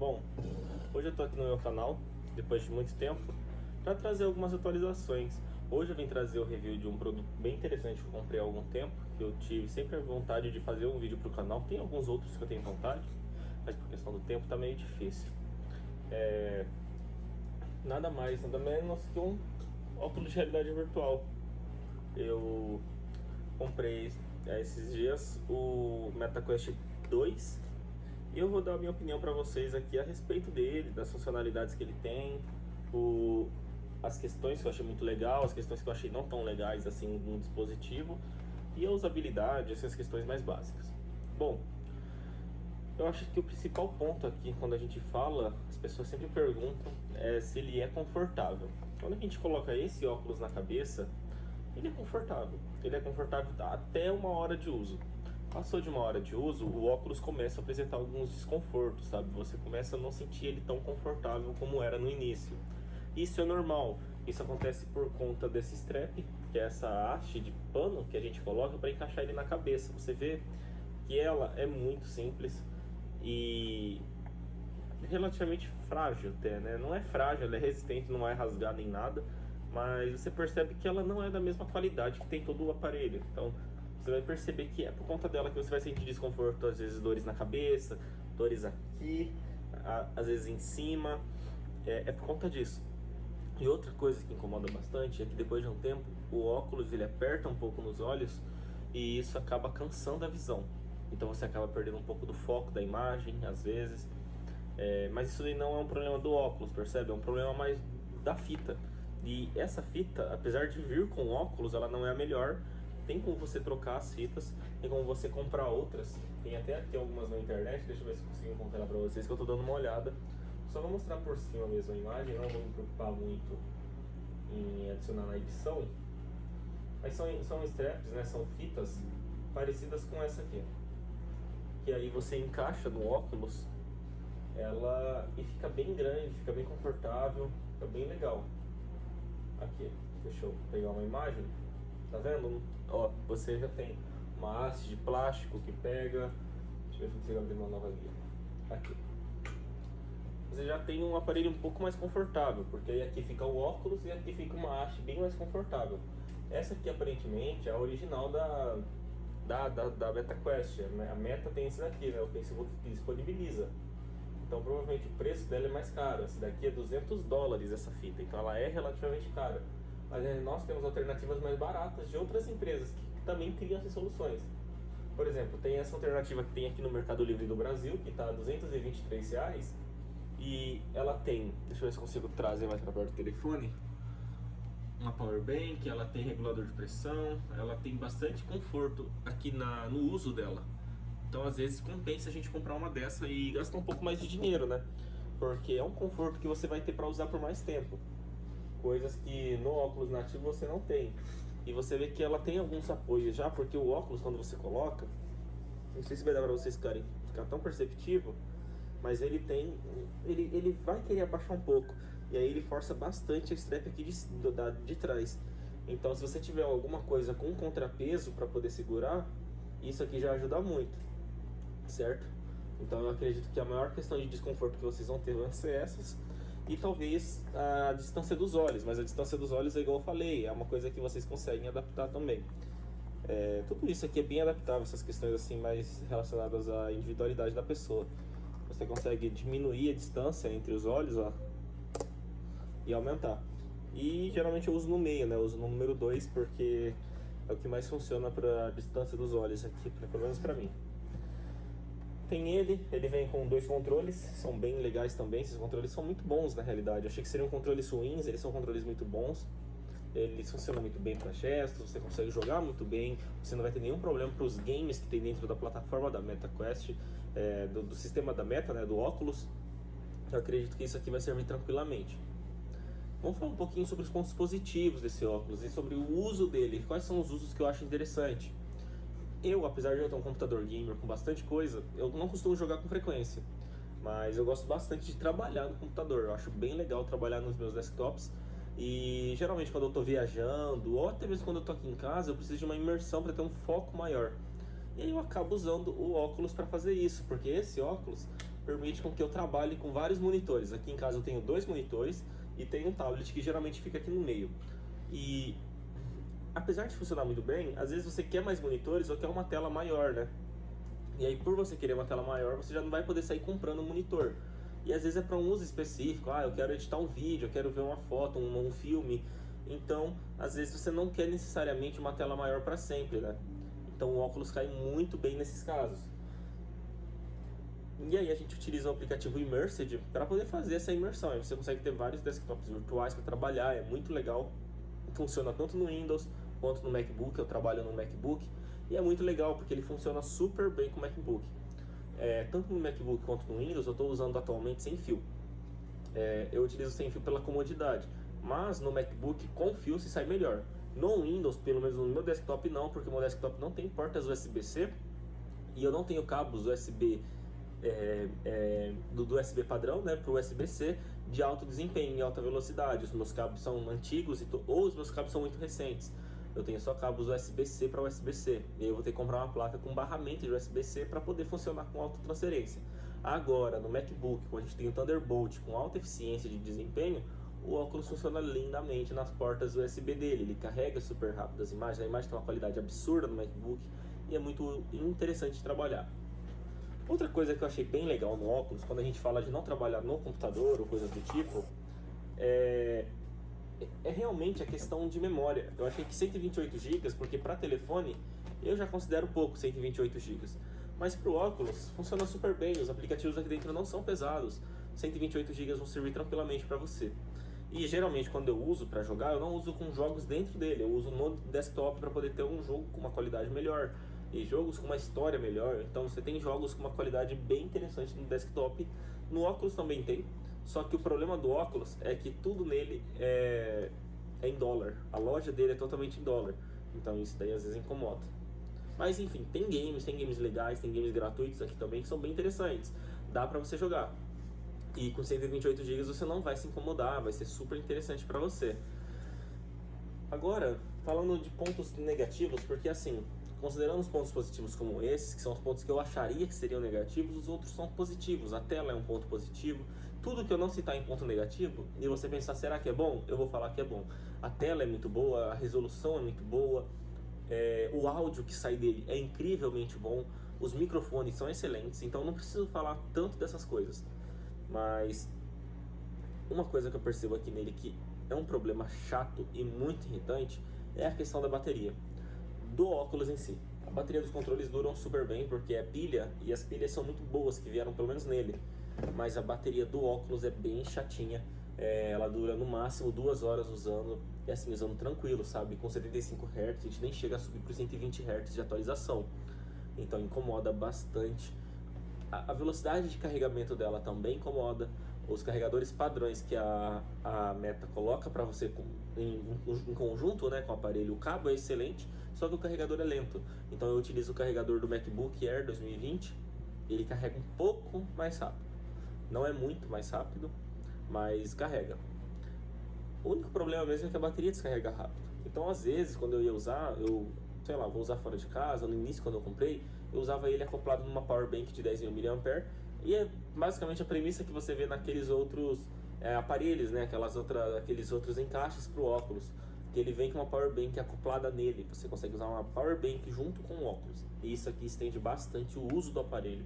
Bom, hoje eu tô aqui no meu canal, depois de muito tempo, para trazer algumas atualizações. Hoje eu vim trazer o review de um produto bem interessante que eu comprei há algum tempo, que eu tive sempre a vontade de fazer um vídeo pro canal. Tem alguns outros que eu tenho vontade, mas por questão do tempo tá meio difícil. Nada mais, nada menos que um óculos de realidade virtual. Eu comprei esses dias o MetaQuest 2 e eu vou dar a minha opinião para vocês aqui a respeito dele, das funcionalidades que ele tem, as questões que eu achei muito legal, as questões que eu achei não tão legais assim no dispositivo e a usabilidade, essas questões mais básicas. Bom, eu acho que o principal ponto aqui, quando a gente fala, as pessoas sempre perguntam se ele é confortável. Quando a gente coloca esse óculos na cabeça, ele é confortável. Ele é confortável até uma hora de uso. Passou de uma hora de uso, o óculos começa a apresentar alguns desconfortos, sabe? Você começa a não sentir ele tão confortável como era no início. Isso é normal. Isso acontece por conta desse strap, que é essa haste de pano que a gente coloca para encaixar ele na cabeça. Você vê que ela é muito simples e relativamente frágil até, né? Não é frágil, ela é resistente, não vai rasgar nem nada, mas você percebe que ela não é da mesma qualidade que tem todo o aparelho. Então você vai perceber que é por conta dela que você vai sentir desconforto, às vezes dores na cabeça, dores aqui, às vezes em cima, é por conta disso. E outra coisa que incomoda bastante é que depois de um tempo o óculos ele aperta um pouco nos olhos e isso acaba cansando a visão. Então você acaba perdendo um pouco do foco da imagem, às vezes. Mas isso aí não é um problema do óculos, percebe? É um problema mais da fita. E essa fita, apesar de vir com óculos, ela não é a melhor. Tem como você trocar as fitas, tem como você comprar outras. Tem até aqui algumas na internet, deixa eu ver se consigo encontrar para vocês, que eu tô dando uma olhada. Só vou mostrar por cima mesmo a imagem, não vou me preocupar muito em adicionar na edição. Mas são straps, né? São fitas parecidas com essa aqui, que aí você encaixa no óculos e fica bem grande, fica bem confortável, fica bem legal. Aqui, deixa eu pegar uma imagem, tá vendo? Ó, você já tem uma haste de plástico que pega, deixa eu ver se eu consigo abrir uma nova guia. Aqui você já tem um aparelho um pouco mais confortável, porque aí aqui fica o óculos e aqui fica uma haste bem mais confortável. Essa aqui aparentemente é a original da MetaQuest. A Meta tem esse daqui, né? O Facebook que disponibiliza. Então provavelmente o preço dela é mais caro. Essa daqui é $200 essa fita, então ela é relativamente cara. Mas nós temos alternativas mais baratas de outras empresas que também criam essas soluções. Por exemplo, tem essa alternativa que tem aqui no Mercado Livre do Brasil, que está R$223. E ela tem, deixa eu ver se consigo trazer mais para perto do telefone, uma power bank, ela tem regulador de pressão, ela tem bastante conforto aqui no uso dela. Então às vezes compensa a gente comprar uma dessa e gastar um pouco mais de dinheiro, né? Porque é um conforto que você vai ter para usar por mais tempo, coisas que no óculos nativo você não tem. E você vê que ela tem alguns apoios já, porque o óculos, quando você coloca, não sei se vai dar para vocês ficar tão perceptivo, mas ele vai querer abaixar um pouco, e aí ele força bastante a strap aqui de trás. Então se você tiver alguma coisa com contrapeso para poder segurar, isso aqui já ajuda muito, certo? Então eu acredito que a maior questão de desconforto que vocês vão ter vão ser essas, e talvez a distância dos olhos, mas a distância dos olhos é igual eu falei, é uma coisa que vocês conseguem adaptar também. Tudo isso aqui é bem adaptável, essas questões assim mais relacionadas à individualidade da pessoa. Você consegue diminuir a distância entre os olhos, ó, e aumentar. E geralmente eu uso no meio, né? Eu uso no número 2 porque é o que mais funciona para a distância dos olhos aqui, pelo menos para mim. Tem ele vem com 2 controles, são bem legais também. Esses controles são muito bons na realidade. Eu achei que seriam controles ruins, eles são controles muito bons. Eles funcionam muito bem para gestos, você consegue jogar muito bem, você não vai ter nenhum problema para os games que tem dentro da plataforma da MetaQuest, do sistema da Meta, né, do óculos. Eu acredito que isso aqui vai servir tranquilamente. Vamos falar um pouquinho sobre os pontos positivos desse óculos e sobre o uso dele. Quais são os usos que eu acho interessante? Eu, apesar de eu ter um computador gamer com bastante coisa, eu não costumo jogar com frequência, mas eu gosto bastante de trabalhar no computador. Eu acho bem legal trabalhar nos meus desktops. E geralmente quando eu estou viajando, ou até mesmo quando eu estou aqui em casa, eu preciso de uma imersão para ter um foco maior. E aí eu acabo usando o óculos para fazer isso, porque esse óculos, permite com que eu trabalhe com vários monitores. Aqui em casa eu tenho 2 monitores e tenho um tablet que geralmente fica aqui no meio. E apesar de funcionar muito bem, às vezes você quer mais monitores ou quer uma tela maior, né? E aí, por você querer uma tela maior, você já não vai poder sair comprando um monitor. E às vezes é para um uso específico, eu quero editar um vídeo, eu quero ver uma foto, um filme. Então, às vezes você não quer necessariamente uma tela maior para sempre, né? Então o óculos cai muito bem nesses casos. E aí a gente utiliza o aplicativo Immersed para poder fazer essa imersão. Aí você consegue ter vários desktops virtuais para trabalhar, é muito legal. Funciona tanto no Windows quanto no MacBook, eu trabalho no MacBook. E é muito legal porque ele funciona super bem com o MacBook. Tanto no MacBook quanto no Windows eu estou usando atualmente sem fio. Eu utilizo sem fio pela comodidade, mas no MacBook com fio se sai melhor. No Windows, pelo menos no meu desktop não, porque o meu desktop não tem portas USB-C e eu não tenho cabos USB do USB padrão, né, para o USB-C de alto desempenho e alta velocidade. Os meus cabos são antigos ou os meus cabos são muito recentes. Eu tenho só cabos USB-C para USB-C e eu vou ter que comprar uma placa com barramento de USB-C para poder funcionar com alta transferência. Agora, no MacBook, quando a gente tem o Thunderbolt com alta eficiência de desempenho, o óculos funciona lindamente nas portas USB dele. Ele carrega super rápido as imagens, a imagem tem uma qualidade absurda no MacBook e é muito interessante de trabalhar. Outra coisa que eu achei bem legal no óculos, quando a gente fala de não trabalhar no computador ou coisas do tipo, é realmente a questão de memória. Eu achei que 128 GB, porque para telefone eu já considero pouco 128 GB, mas para o óculos funciona super bem, os aplicativos aqui dentro não são pesados, 128 GB vão servir tranquilamente para você. E geralmente quando eu uso para jogar, eu não uso com jogos dentro dele, eu uso no desktop para poder ter um jogo com uma qualidade melhor e jogos com uma história melhor. Então você tem jogos com uma qualidade bem interessante no desktop. No óculos também tem, só que o problema do óculos é que tudo nele é em dólar, a loja dele é totalmente em dólar, então isso daí às vezes incomoda. Mas enfim, tem games legais, tem games gratuitos aqui também que são bem interessantes, dá pra você jogar. E com 128 GB você não vai se incomodar, vai ser super interessante pra você. Agora, falando de pontos negativos, porque assim, considerando os pontos positivos como esses, que são os pontos que eu acharia que seriam negativos, os outros são positivos. A tela é um ponto positivo. Tudo que eu não citar em ponto negativo, e você pensar, será que é bom? Eu vou falar que é bom. A tela é muito boa, a resolução é muito boa, o áudio que sai dele é incrivelmente bom, os microfones são excelentes, então não preciso falar tanto dessas coisas. Mas uma coisa que eu percebo aqui nele que é um problema chato e muito irritante é a questão da bateria do óculos em si. A bateria dos controles duram super bem porque é pilha e as pilhas são muito boas que vieram pelo menos nele, mas a bateria do óculos é bem chatinha. Ela dura no máximo 2 horas usando, e assim, usando tranquilo, sabe? Com 75 Hz a gente nem chega a subir para 120 Hz de atualização, então incomoda bastante. A velocidade de carregamento dela também incomoda. Os carregadores padrões que a Meta coloca para você em conjunto, né, com o aparelho, o cabo é excelente, só que o carregador é lento. Então eu utilizo o carregador do MacBook Air 2020, ele carrega um pouco mais rápido. Não é muito mais rápido, mas carrega. O único problema mesmo é que a bateria descarrega rápido. Então às vezes quando eu ia usar, vou usar fora de casa, no início quando eu comprei, eu usava ele acoplado numa power bank de 10.000 mAh, e é basicamente a premissa que você vê naqueles outros aparelhos, né? Aqueles outros encaixes para o óculos, que ele vem com uma power bank acoplada nele, você consegue usar uma power bank junto com o óculos, e isso aqui estende bastante o uso do aparelho.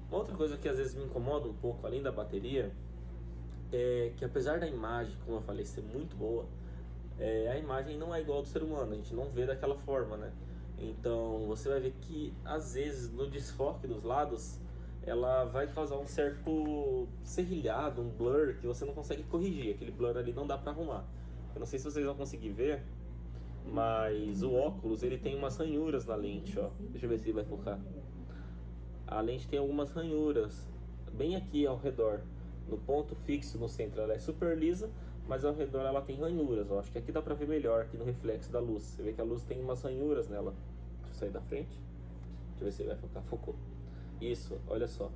Uma outra coisa que às vezes me incomoda um pouco, além da bateria, é que apesar da imagem, como eu falei, ser muito boa, a imagem não é igual ao do ser humano, a gente não vê daquela forma, né? Então você vai ver que às vezes no desfoque dos lados ela vai causar um certo serrilhado, um blur que você não consegue corrigir. Aquele blur ali não dá pra arrumar. Eu não sei se vocês vão conseguir ver, mas o óculos ele tem umas ranhuras na lente, ó. Deixa eu ver se vai focar. A lente tem algumas ranhuras bem aqui ao redor. No ponto fixo no centro ela é super lisa, mas ao redor ela tem ranhuras, ó. Acho que aqui dá pra ver melhor, aqui no reflexo da luz. Você vê que a luz tem umas ranhuras nela. Deixa eu sair da frente. Deixa eu ver se vai focar. Focou. Isso, olha só.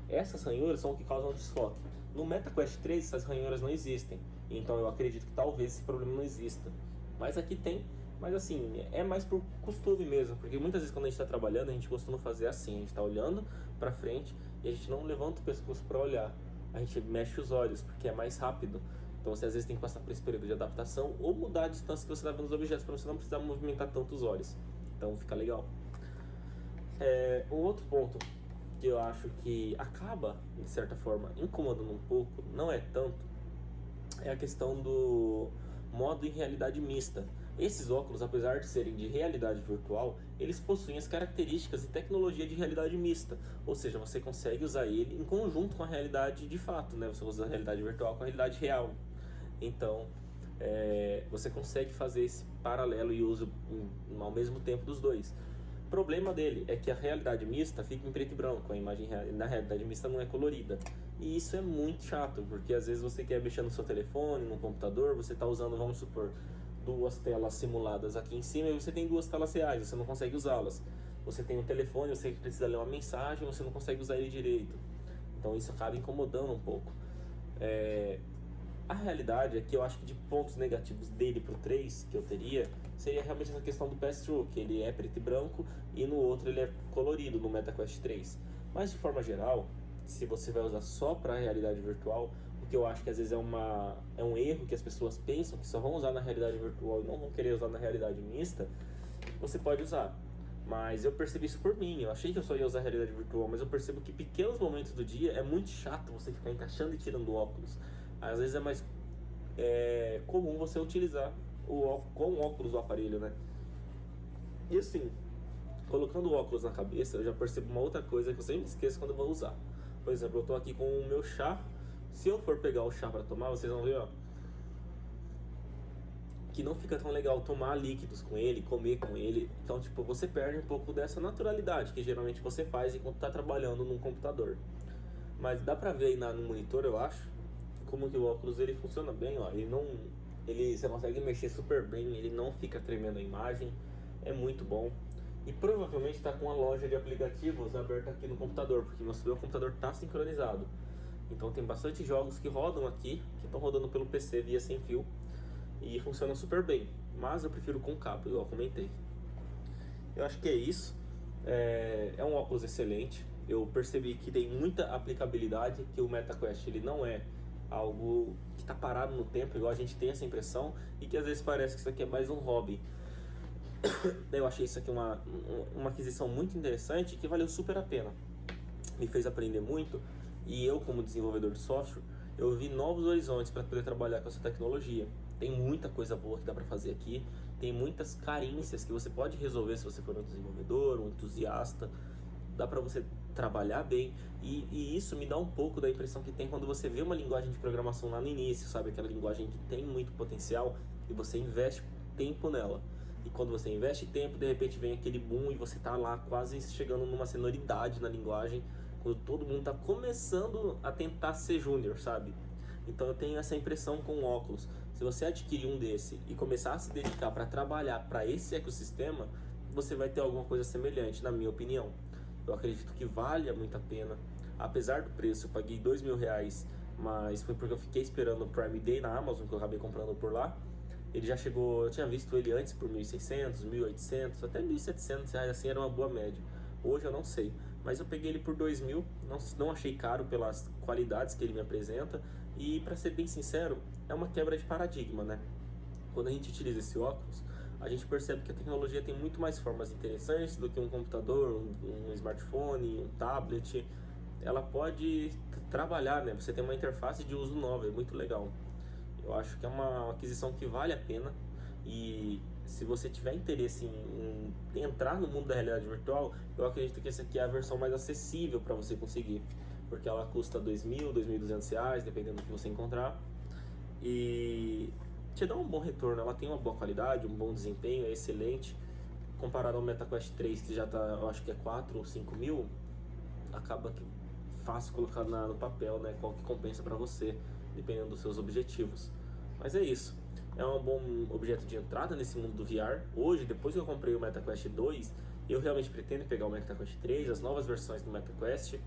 Essas ranhuras são o que causam o desfoque. No MetaQuest 3 essas ranhuras não existem, então eu acredito que talvez esse problema não exista. Mas aqui tem, mas assim, é mais por costume mesmo, porque muitas vezes quando a gente está trabalhando a gente costuma fazer assim, a gente está olhando para frente e a gente não levanta o pescoço para olhar. A gente mexe os olhos, porque é mais rápido. Então você às vezes tem que passar por esse período de adaptação ou mudar a distância que você está vendo os objetos para você não precisar movimentar tanto os olhos. Então fica legal. Um outro ponto que eu acho que acaba, de certa forma, incomodando um pouco, não é tanto, é a questão do modo em realidade mista. Esses óculos, apesar de serem de realidade virtual, eles possuem as características e tecnologia de realidade mista. Ou seja, você consegue usar ele em conjunto com a realidade de fato, né? Você usa a realidade virtual com a realidade real. Então, você consegue fazer esse paralelo e uso ao mesmo tempo dos dois. O problema dele é que a realidade mista fica em preto e branco, a imagem na realidade mista não é colorida. E isso é muito chato, porque às vezes você quer mexer no seu telefone, no computador, você está usando, vamos supor, duas telas simuladas aqui em cima e você tem duas telas reais, você não consegue usá-las. Você tem um telefone, você precisa ler uma mensagem, você não consegue usar ele direito. Então isso acaba incomodando um pouco. A realidade é que eu acho que de pontos negativos dele pro 3 que eu teria, seria realmente essa questão do pass-through, que ele é preto e branco e no outro ele é colorido, no MetaQuest 3. Mas de forma geral, se você vai usar só para a realidade virtual, o que eu acho que às vezes é um erro que as pessoas pensam que só vão usar na realidade virtual e não vão querer usar na realidade mista, você pode usar. Mas eu percebi isso por mim, eu achei que eu só ia usar a realidade virtual, mas eu percebo que pequenos momentos do dia é muito chato você ficar encaixando e tirando o óculos. Às vezes é mais comum você utilizar com o óculos do aparelho, né? E assim, colocando o óculos na cabeça, eu já percebo uma outra coisa que eu sempre esqueço quando eu vou usar. Por exemplo, eu tô aqui com o meu chá. Se eu for pegar o chá para tomar, vocês vão ver, ó, que não fica tão legal tomar líquidos com ele, comer com ele. Então, tipo, você perde um pouco dessa naturalidade que geralmente você faz enquanto tá trabalhando num computador. Mas dá pra ver aí no monitor, eu acho, como que o óculos ele funciona bem, ó. Você consegue mexer super bem, ele não fica tremendo a imagem, é muito bom. E provavelmente está com a loja de aplicativos aberta aqui no computador, porque meu computador está sincronizado. Então tem bastante jogos que rodam aqui, que estão rodando pelo PC via sem fio e funcionam super bem. Mas eu prefiro com cabo, igual eu comentei. Eu acho que é isso. É um óculos excelente. Eu percebi que tem muita aplicabilidade, que o MetaQuest ele não é algo que está parado no tempo, igual a gente tem essa impressão, e que às vezes parece que isso aqui é mais um hobby. Eu achei isso aqui uma aquisição muito interessante que valeu super a pena. Me fez aprender muito e eu, como desenvolvedor de software, eu vi novos horizontes para poder trabalhar com essa tecnologia. Tem muita coisa boa que dá para fazer aqui, tem muitas carências que você pode resolver se você for um desenvolvedor, um entusiasta. Dá para você trabalhar bem e isso me dá um pouco da impressão que tem quando você vê uma linguagem de programação lá no início, sabe? Aquela linguagem que tem muito potencial e você investe tempo nela. E quando você investe tempo, de repente vem aquele boom e você tá lá quase chegando numa senioridade na linguagem, quando todo mundo tá começando a tentar ser júnior, sabe? Então eu tenho essa impressão com o óculos. Se você adquirir um desse e começar a se dedicar para trabalhar para esse ecossistema, você vai ter alguma coisa semelhante, na minha opinião. Eu acredito que vale muito a pena. Apesar do preço, eu paguei R$2.000, mas foi porque eu fiquei esperando o Prime Day na Amazon, que eu acabei comprando por lá. Ele já chegou, eu tinha visto ele antes por 1.600, 1.800, até 1.700 reais, assim era uma boa média. Hoje eu não sei, mas eu peguei ele por 2.000, não achei caro pelas qualidades que ele me apresenta. E para ser bem sincero, é uma quebra de paradigma, né? Quando a gente utiliza esse óculos, a gente percebe que a tecnologia tem muito mais formas interessantes do que um computador, um smartphone, um tablet. Ela pode trabalhar, né? Você tem uma interface de uso nova, é muito legal. Eu acho que é uma aquisição que vale a pena e se você tiver interesse em entrar no mundo da realidade virtual, eu acredito que essa aqui é a versão mais acessível para você conseguir, porque ela custa R$2.000, R$2.200, dependendo do que você encontrar, e te dá um bom retorno. Ela tem uma boa qualidade, um bom desempenho, é excelente. Comparado ao MetaQuest 3, que já tá, eu acho que é 4 ou 5 mil, acaba que fácil colocar no papel, né, qual que compensa para você, dependendo dos seus objetivos. Mas é isso, é um bom objeto de entrada nesse mundo do VR. Hoje, depois que eu comprei o MetaQuest 2, eu realmente pretendo pegar o MetaQuest 3, as novas versões do MetaQuest.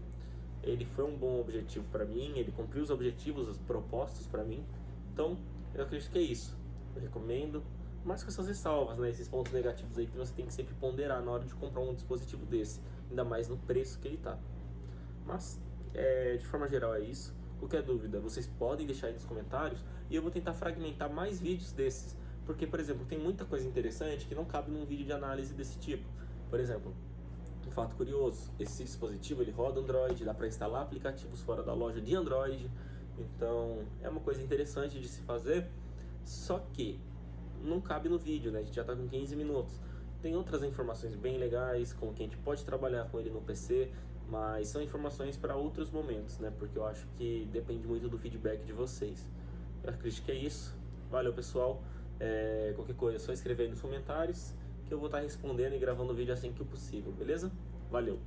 Ele foi um bom objetivo para mim, ele cumpriu os objetivos propostos para mim. Então, eu acredito que é isso. Eu recomendo, mas com essas ressalvas, né? Esses pontos negativos aí que você tem que sempre ponderar na hora de comprar um dispositivo desse, ainda mais no preço que ele tá. Mas, de forma geral, é isso. Qualquer dúvida, vocês podem deixar aí nos comentários e eu vou tentar fragmentar mais vídeos desses. Porque, por exemplo, tem muita coisa interessante que não cabe num vídeo de análise desse tipo. Por exemplo, um fato curioso, esse dispositivo ele roda Android, dá para instalar aplicativos fora da loja de Android. Então, é uma coisa interessante de se fazer, só que não cabe no vídeo, né? A gente já está com 15 minutos. Tem outras informações bem legais, como que a gente pode trabalhar com ele no PC, mas são informações para outros momentos, né? Porque eu acho que depende muito do feedback de vocês. Eu acredito que é isso. Valeu, pessoal. Qualquer coisa é só escrever aí nos comentários que eu vou estar respondendo e gravando o vídeo assim que possível, beleza? Valeu!